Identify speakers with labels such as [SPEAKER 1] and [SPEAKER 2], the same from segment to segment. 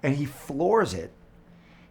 [SPEAKER 1] and he floors it,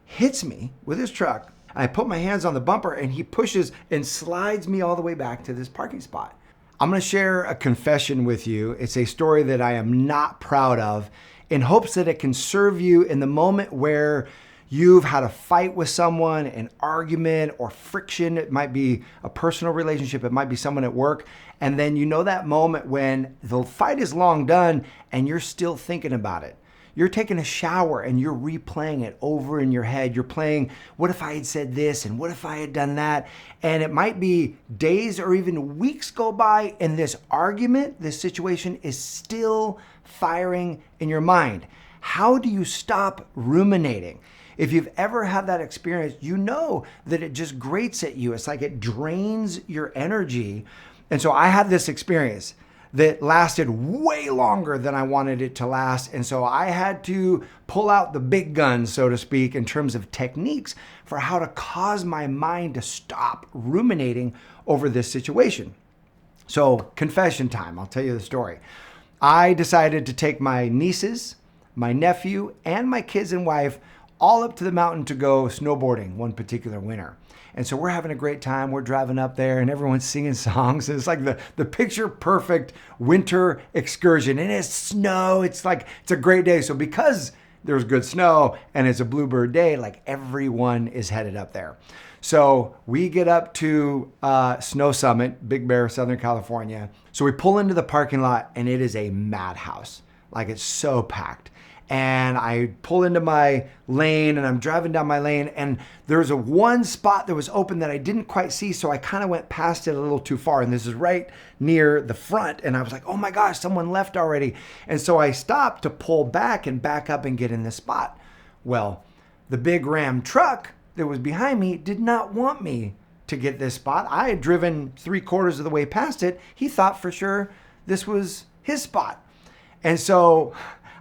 [SPEAKER 1] hits me with his truck. I put my hands on the bumper and he pushes and slides me all the way back to this parking spot. I'm going to share a confession with you. It's a story that I am not proud of, in hopes that it can serve you in the moment where you've had a fight with someone, an argument or friction. It might be a personal relationship. It might be someone at work. And then you know that moment when the fight is long done and you're still thinking about it. You're taking a shower and you're replaying it over in your head. You're playing, what if I had said this and what if I had done that? And it might be days or even weeks go by and this argument, this situation is still firing in your mind. How do you stop ruminating? If you've ever had that experience, you know that it just grates at you. It's like it drains your energy. And so I had this experience that lasted way longer than I wanted it to last. And so I had to pull out the big guns, so to speak, in terms of techniques for how to cause my mind to stop ruminating over this situation. So confession time, I'll tell you the story. I decided to take my nieces, my nephew, and my kids and wife all up to the mountain to go snowboarding one particular winter. And so we're having a great time. We're driving up there and everyone's singing songs. And it's like the picture perfect winter excursion. And it's snow. It's a great day. So because there's good snow and it's a bluebird day, like everyone is headed up there. So we get up to Snow Summit, Big Bear, Southern California. So we pull into the parking lot and it is a madhouse. Like it's so packed. And I pull into my lane and I'm driving down my lane and there's one spot that was open that I didn't quite see. So I kind of went past it a little too far. And this is right near the front. And I was like, oh my gosh, someone left already. And so I stopped to pull back and back up and get in this spot. Well, the big Ram truck that was behind me did not want me to get this spot. I had driven 3/4 of the way past it. He thought for sure this was his spot. And so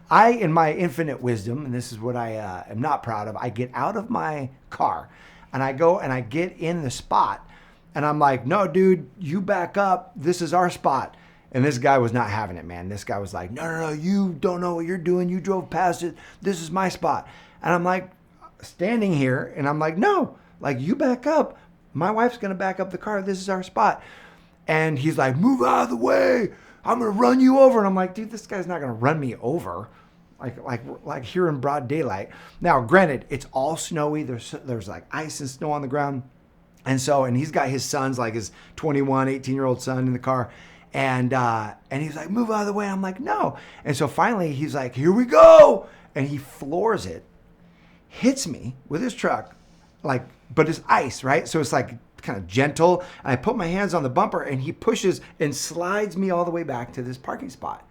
[SPEAKER 1] I, in my infinite wisdom, and this is what I am not proud of, I get out of my car and I go and I get in the spot and I'm like, no, dude, you back up. This is our spot. And this guy was not having it, man. This guy was like, no, you don't know what you're doing. You drove past it. This is my spot. And I'm like standing here and I'm like, no, like you back up. My wife's going to back up the car. This is our spot. And he's like, move out of the way. I'm going to run you over. And I'm like, dude, this guy's not going to run me over. Like here in broad daylight. Now, granted, it's all snowy. There's like ice and snow on the ground. And he's got his sons, like his 21, 18-year-old son in the car. And he's like, move out of the way. I'm like, no. And so finally he's like, here we go. And he floors it, hits me with his truck, but it's ice, right? So it's like kind of gentle. And I put my hands on the bumper and he pushes and slides me all the way back to this parking spot.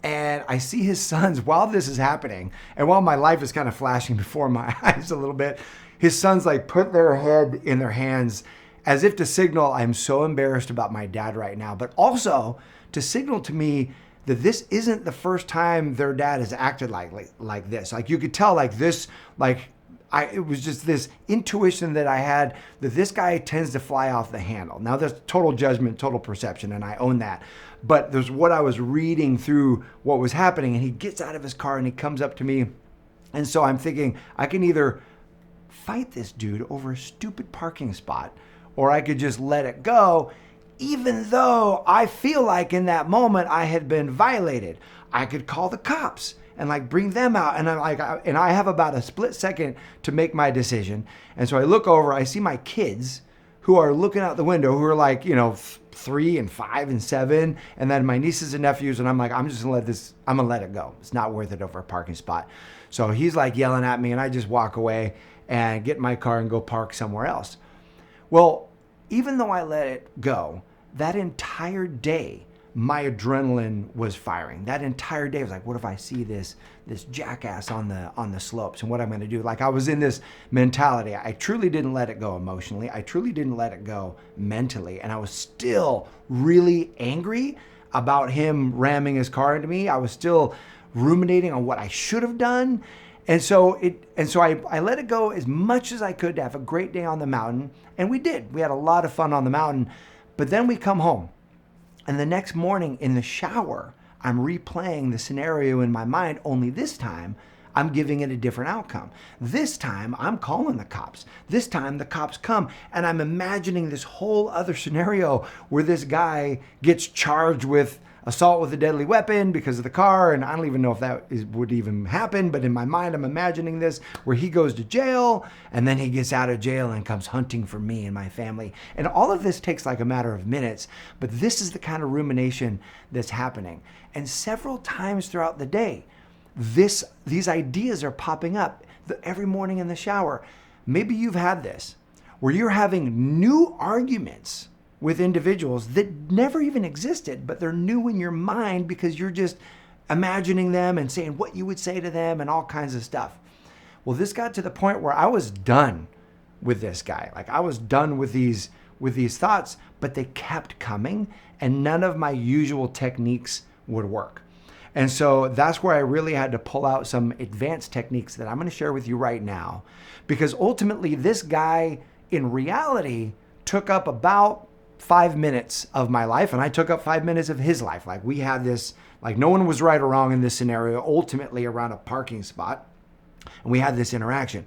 [SPEAKER 1] And I see his sons while this is happening. And while my life is kind of flashing before my eyes a little bit, his sons like put their head in their hands as if to signal, I'm so embarrassed about my dad right now, but also to signal to me that this isn't the first time their dad has acted like this. Like you could tell it was just this intuition that I had that this guy tends to fly off the handle. Now there's total judgment, total perception, and I own that. But there's what I was reading through what was happening, and he gets out of his car and he comes up to me. And so I'm thinking I can either fight this dude over a stupid parking spot, or I could just let it go, even though I feel like in that moment I had been violated. I could call the cops and bring them out. And I have about a split second to make my decision. And so I look over, I see my kids who are looking out the window, who are 3 and 5 and 7. And then my nieces and nephews. And I'm like, I'm gonna let it go. It's not worth it over a parking spot. So he's yelling at me and I just walk away and get in my car and go park somewhere else. Well, even though I let it go, that entire day, my adrenaline was firing. That entire day I was like, what if I see this jackass on the slopes and what I'm going to do? I was in this mentality. I truly didn't let it go emotionally. I truly didn't let it go mentally. And I was still really angry about him ramming his car into me. I was still ruminating on what I should have done. And so I let it go as much as I could to have a great day on the mountain. And we did. We had a lot of fun on the mountain. But then we come home. And the next morning in the shower, I'm replaying the scenario in my mind, only this time I'm giving it a different outcome. This time, I'm calling the cops. This time, the cops come, and I'm imagining this whole other scenario where this guy gets charged with assault with a deadly weapon because of the car, and I don't even know if would even happen, but in my mind, I'm imagining this, where he goes to jail, and then he gets out of jail and comes hunting for me and my family. And all of this takes like a matter of minutes, but this is the kind of rumination that's happening. And several times throughout the day, these ideas are popping up every morning in the shower. Maybe you've had this, where you're having new arguments with individuals that never even existed, but they're new in your mind because you're just imagining them and saying what you would say to them and all kinds of stuff. Well, this got to the point where I was done with this guy. Like, I was done with these thoughts, but they kept coming, and none of my usual techniques would work. And so that's where I really had to pull out some advanced techniques that I'm going to share with you right now, because ultimately this guy in reality took up about 5 minutes of my life, and I took up 5 minutes of his life. Like, we had this, like, no one was right or wrong in this scenario, ultimately around a parking spot, and we had this interaction.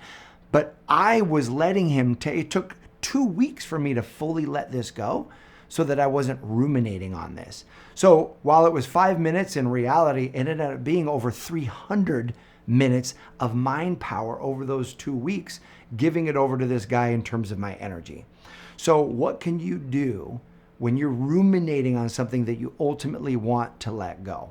[SPEAKER 1] But I was letting him it took 2 weeks for me to fully let this go so that I wasn't ruminating on this. So while it was 5 minutes, in reality, it ended up being over 300 minutes of mind power over those 2 weeks, giving it over to this guy in terms of my energy. So what can you do when you're ruminating on something that you ultimately want to let go?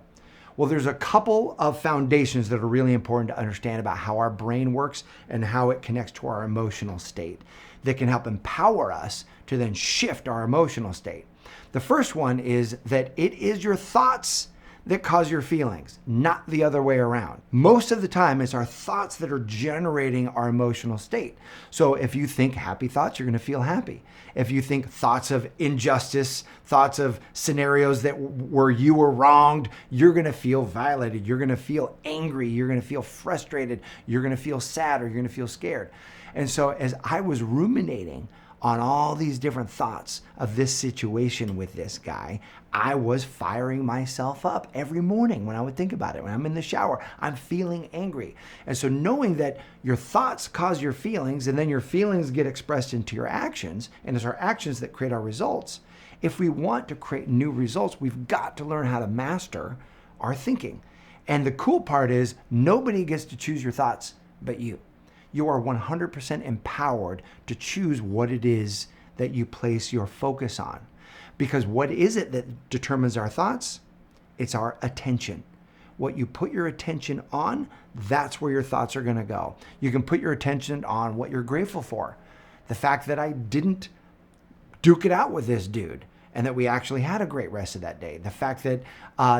[SPEAKER 1] Well, there's a couple of foundations that are really important to understand about how our brain works and how it connects to our emotional state that can help empower us to then shift our emotional state. The first one is that it is your thoughts that cause your feelings, not the other way around. Most of the time, it's our thoughts that are generating our emotional state. So if you think happy thoughts, you're going to feel happy. If you think thoughts of injustice, thoughts of scenarios where you were wronged, you're going to feel violated. You're going to feel angry. You're going to feel frustrated. You're going to feel sad, or you're going to feel scared. And so as I was ruminating on all these different thoughts of this situation with this guy, I was firing myself up every morning when I would think about it. When I'm in the shower, I'm feeling angry. And so knowing that your thoughts cause your feelings, and then your feelings get expressed into your actions, and it's our actions that create our results. If we want to create new results, we've got to learn how to master our thinking. And the cool part is nobody gets to choose your thoughts but you. You are 100% empowered to choose what it is that you place your focus on. Because what is it that determines our thoughts? It's our attention. What you put your attention on, that's where your thoughts are going to go. You can put your attention on what you're grateful for. The fact that I didn't duke it out with this dude, and that we actually had a great rest of that day. The fact that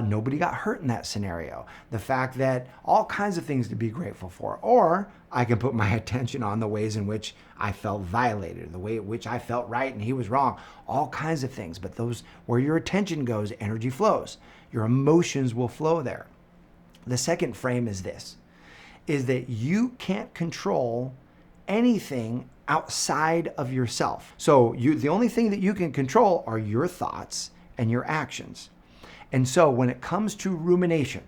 [SPEAKER 1] nobody got hurt in that scenario. The fact that all kinds of things to be grateful for. Or I can put my attention on the ways in which I felt violated, the way in which I felt right and he was wrong. All kinds of things. But those, where your attention goes, energy flows. Your emotions will flow there. The second frame is this, is that you can't control anything outside of yourself. So the only thing that you can control are your thoughts and your actions. And so when it comes to rumination,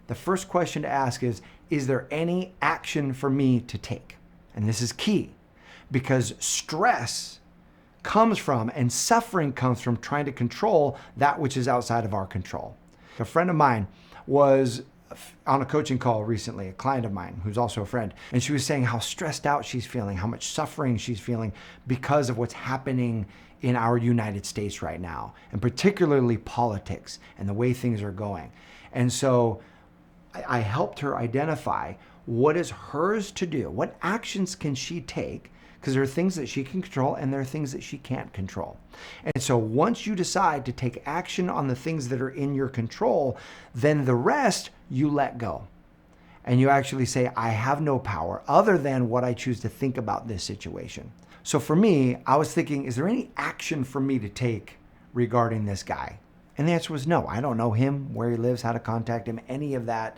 [SPEAKER 1] the first question to ask is there any action for me to take? And this is key, because stress comes from, and suffering comes from, trying to control that which is outside of our control. A friend of mine was on a coaching call recently, a client of mine who's also a friend, and she was saying how stressed out she's feeling, how much suffering she's feeling because of what's happening in our United States right now, and particularly politics and the way things are going. And so I helped her identify what is hers to do, what actions can she take, because there are things that she can control and there are things that she can't control. And so once you decide to take action on the things that are in your control, then the rest you let go. And you actually say, I have no power other than what I choose to think about this situation. So for me, I was thinking, is there any action for me to take regarding this guy? And the answer was no. I don't know him, where he lives, how to contact him, any of that.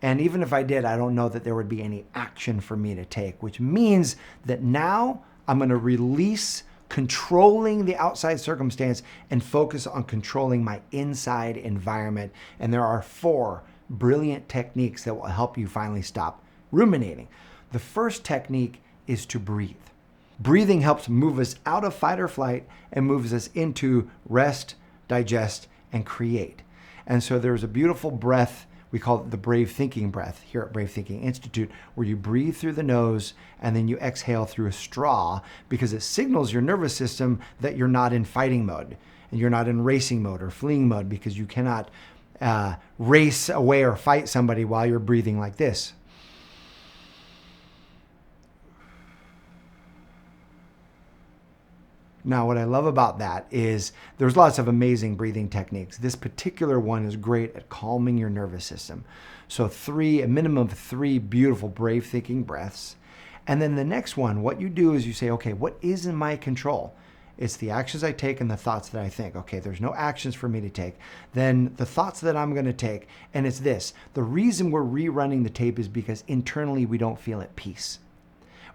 [SPEAKER 1] And even if I did, I don't know that there would be any action for me to take, which means that now I'm going to release controlling the outside circumstance and focus on controlling my inside environment. And there are 4 brilliant techniques that will help you finally stop ruminating. The first technique is to breathe. Breathing helps move us out of fight or flight and moves us into rest, digest, and create. And so there's a beautiful breath, we call it the Brave Thinking breath here at Brave Thinking Institute, where you breathe through the nose and then you exhale through a straw, because it signals your nervous system that you're not in fighting mode and you're not in racing mode or fleeing mode, because you cannot race away or fight somebody while you're breathing like this. Now, what I love about that is there's lots of amazing breathing techniques. This particular one is great at calming your nervous system. So a minimum of 3 beautiful Brave Thinking breaths. And then the next one, what you do is you say, okay, what is in my control? It's the actions I take and the thoughts that I think. Okay, there's no actions for me to take. Then the thoughts that I'm going to take, and it's this. The reason we're rerunning the tape is because internally we don't feel at peace.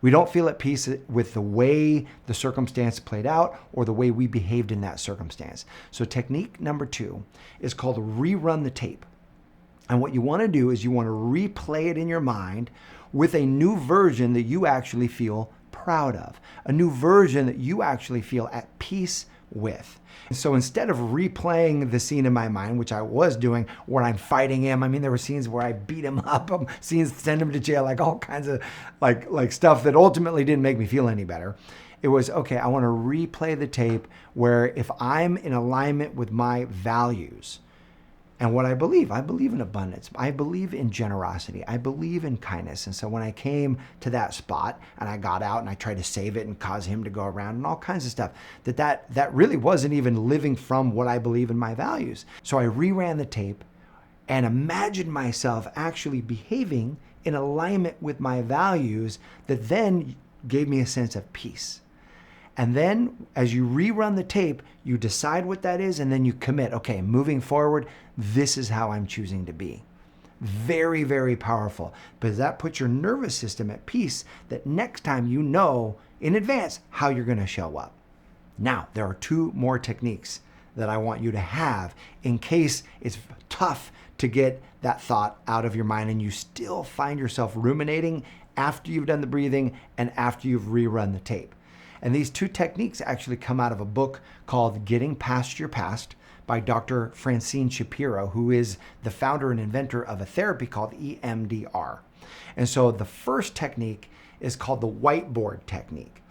[SPEAKER 1] We don't feel at peace with the way the circumstance played out or the way we behaved in that circumstance. So technique number 2 is called rerun the tape. And what you want to do is you want to replay it in your mind with a new version that you actually feel proud of, a new version that you actually feel at peace with. So instead of replaying the scene in my mind, which I was doing, where I'm fighting him, I mean, there were scenes where I beat him up, scenes send him to jail, like all kinds of like stuff that ultimately didn't make me feel any better. It was, okay, I want to replay the tape where if I'm in alignment with my values and what I believe in abundance, I believe in generosity, I believe in kindness. And so when I came to that spot and I got out and I tried to save it and cause him to go around and all kinds of stuff, that really wasn't even living from what I believe in my values. So I reran the tape and imagined myself actually behaving in alignment with my values, that then gave me a sense of peace. And then as you rerun the tape, you decide what that is, and then you commit. Okay, moving forward, this is how I'm choosing to be. Very, very powerful, because that puts your nervous system at peace, that next time you know in advance how you're going to show up. Now, there are 2 more techniques that I want you to have in case it's tough to get that thought out of your mind and you still find yourself ruminating after you've done the breathing and after you've rerun the tape. And these 2 techniques actually come out of a book called Getting Past Your Past by Dr. Francine Shapiro, who is the founder and inventor of a therapy called EMDR. And so the first technique is called the whiteboard technique.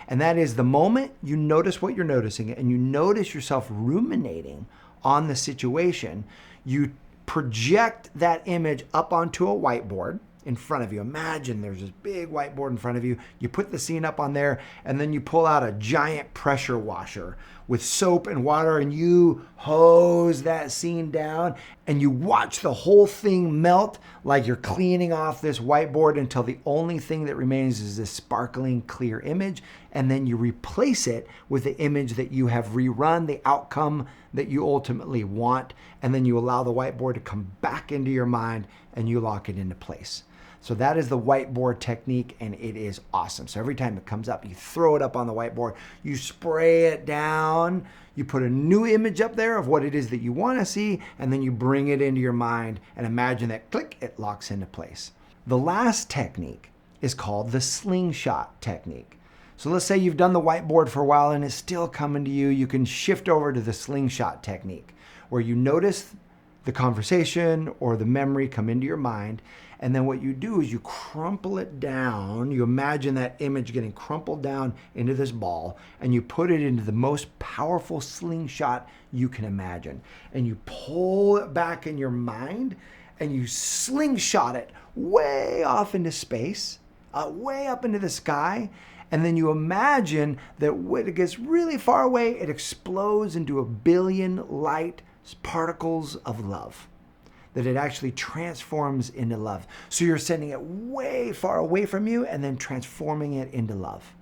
[SPEAKER 1] And that is the moment you notice what you're noticing and you notice yourself ruminating on the situation, you project that image up onto a whiteboard in front of you. Imagine there's this big whiteboard in front of you. You put the scene up on there, and then you pull out a giant pressure washer with soap and water, and you hose that scene down, and you watch the whole thing melt like you're cleaning off this whiteboard until the only thing that remains is this sparkling clear image. And then you replace it with the image that you have rerun, the outcome that you ultimately want. And then you allow the whiteboard to come back into your mind and you lock it into place. So that is the whiteboard technique, and it is awesome. So every time it comes up, you throw it up on the whiteboard, you spray it down, you put a new image up there of what it is that you want to see, and then you bring it into your mind and imagine that, click, it locks into place. The last technique is called the Slingshot technique. So let's say you've done the whiteboard for a while and it's still coming to you. You can shift over to the Slingshot technique, where you notice the conversation or the memory come into your mind. And then what you do is you crumple it down. You imagine that image getting crumpled down into this ball, and you put it into the most powerful slingshot you can imagine. And you pull it back in your mind and you slingshot it way off into space, way up into the sky. And then you imagine that when it gets really far away, it explodes into 1 billion light particles of love. That it actually transforms into love. So you're sending it way far away from you and then transforming it into love.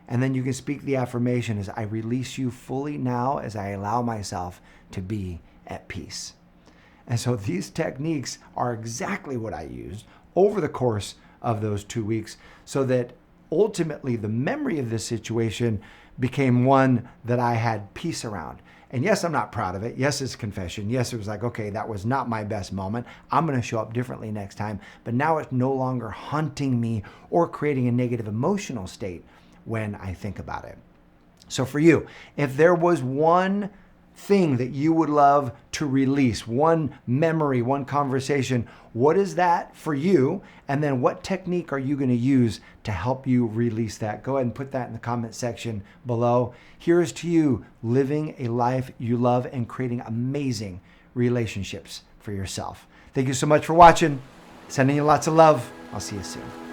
[SPEAKER 1] And then you can speak the affirmation as I release you fully now as I allow myself to be at peace. And so these techniques are exactly what I used over the course of those 2 weeks, so that ultimately the memory of this situation became one that I had peace around. And yes, I'm not proud of it. Yes, it's confession. Yes, it was like, okay, that was not my best moment. I'm going to show up differently next time. But now it's no longer hunting me or creating a negative emotional state when I think about it. So for you, if there was one thing that you would love to release, one memory, one conversation, what is that for you? And then what technique are you going to use to help you release that? Go ahead and put that in the comment section below. Here's to you living a life you love and creating amazing relationships for yourself. Thank you so much for watching. Sending you lots of love. I'll see you soon.